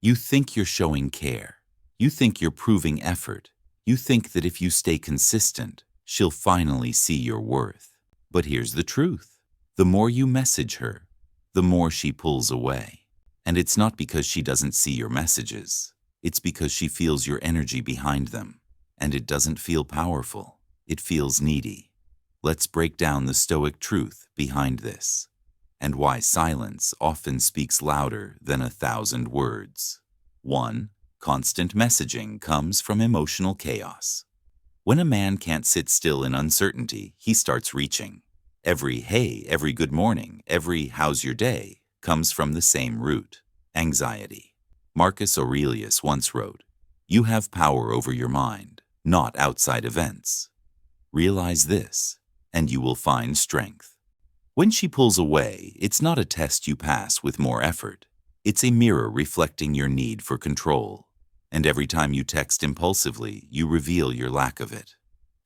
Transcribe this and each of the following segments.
You think you're showing care. You think you're proving effort. You think that if you stay consistent, she'll finally see your worth. But here's the truth. The more you message her, the more she pulls away. And it's not because she doesn't see your messages. It's because she feels your energy behind them. And it doesn't feel powerful. It feels needy. Let's break down the Stoic truth behind this, and why silence often speaks louder than 1,000 words. 1. Constant messaging comes from emotional chaos. When a man can't sit still in uncertainty, he starts reaching. Every hey, every good morning, every how's your day comes from the same root: anxiety. Marcus Aurelius once wrote, "You have power over your mind, not outside events. Realize this, and you will find strength." When she pulls away, it's not a test you pass with more effort. It's a mirror reflecting your need for control. And every time you text impulsively, you reveal your lack of it.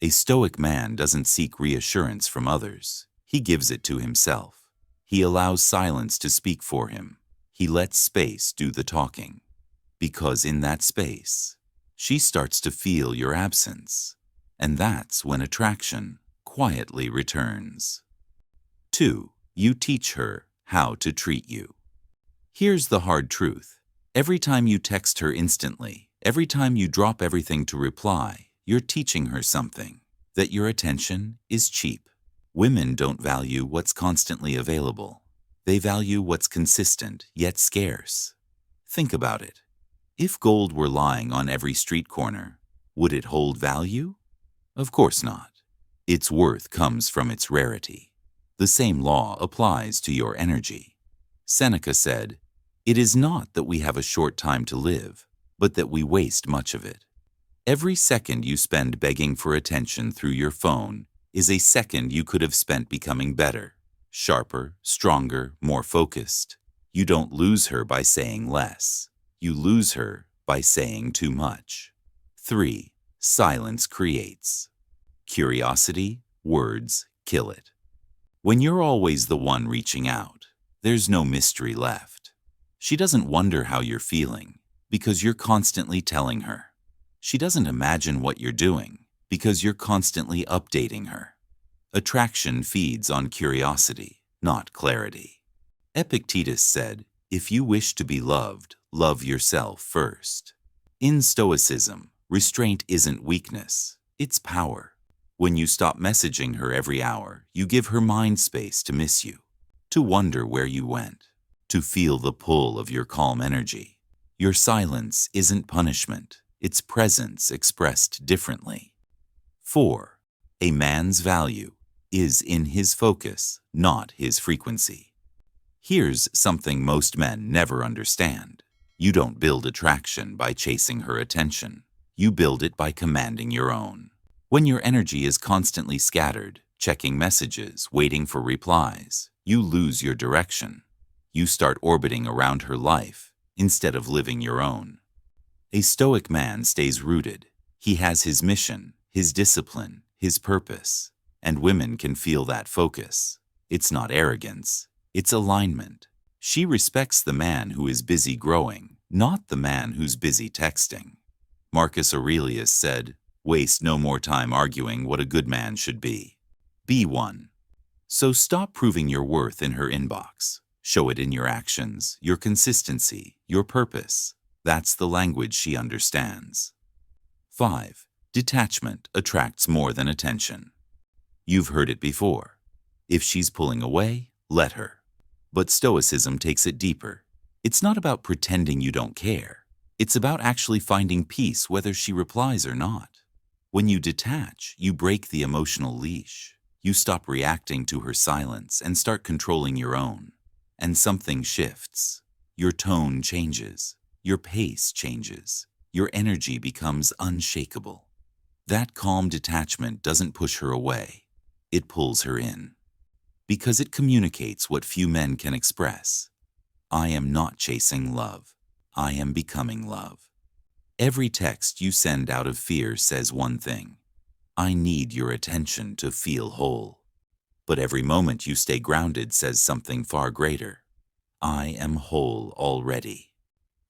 A Stoic man doesn't seek reassurance from others. He gives it to himself. He allows silence to speak for him. He lets space do the talking. Because in that space, she starts to feel your absence. And that's when attraction quietly returns. 2. You teach her how to treat you. Here's the hard truth. Every time you text her instantly, every time you drop everything to reply, you're teaching her something: that your attention is cheap. Women don't value what's constantly available. They value what's consistent yet scarce. Think about it. If gold were lying on every street corner, would it hold value? Of course not. Its worth comes from its rarity. The same law applies to your energy. Seneca said, "It is not that we have a short time to live, but that we waste much of it." Every second you spend begging for attention through your phone is a second you could have spent becoming better, sharper, stronger, more focused. You don't lose her by saying less. You lose her by saying too much. 3. Silence creates. Curiosity, words kill it. When you're always the one reaching out, there's no mystery left. She doesn't wonder how you're feeling because you're constantly telling her. She doesn't imagine what you're doing because you're constantly updating her. Attraction feeds on curiosity, not clarity. Epictetus said, "If you wish to be loved, love yourself first." In Stoicism, restraint isn't weakness, it's power. When you stop messaging her every hour, you give her mind space to miss you, to wonder where you went, to feel the pull of your calm energy. Your silence isn't punishment, it's presence expressed differently. 4. A man's value is in his focus, not his frequency. Here's something most men never understand. You don't build attraction by chasing her attention. You build it by commanding your own. When your energy is constantly scattered, checking messages, waiting for replies, you lose your direction. You start orbiting around her life instead of living your own. A Stoic man stays rooted. He has his mission, his discipline, his purpose, and women can feel that focus. It's not arrogance, it's alignment. She respects the man who is busy growing, not the man who's busy texting. Marcus Aurelius said, "Waste no more time arguing what a good man should be. Be one." So stop proving your worth in her inbox. Show it in your actions, your consistency, your purpose. That's the language she understands. 5. Detachment attracts more than attention. You've heard it before. If she's pulling away, let her. But Stoicism takes it deeper. It's not about pretending you don't care. It's about actually finding peace whether she replies or not. When you detach, you break the emotional leash. You stop reacting to her silence and start controlling your own. And something shifts. Your tone changes. Your pace changes. Your energy becomes unshakable. That calm detachment doesn't push her away. It pulls her in. Because it communicates what few men can express. I am not chasing love. I am becoming love. Every text you send out of fear says one thing: I need your attention to feel whole. But every moment you stay grounded says something far greater: I am whole already.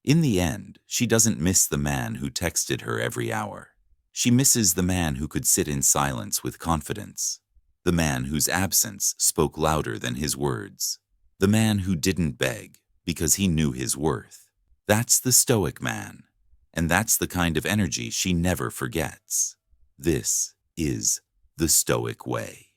In the end, she doesn't miss the man who texted her every hour. She misses the man who could sit in silence with confidence. The man whose absence spoke louder than his words. The man who didn't beg because he knew his worth. That's the Stoic man. And that's the kind of energy she never forgets. This is the Stoic way.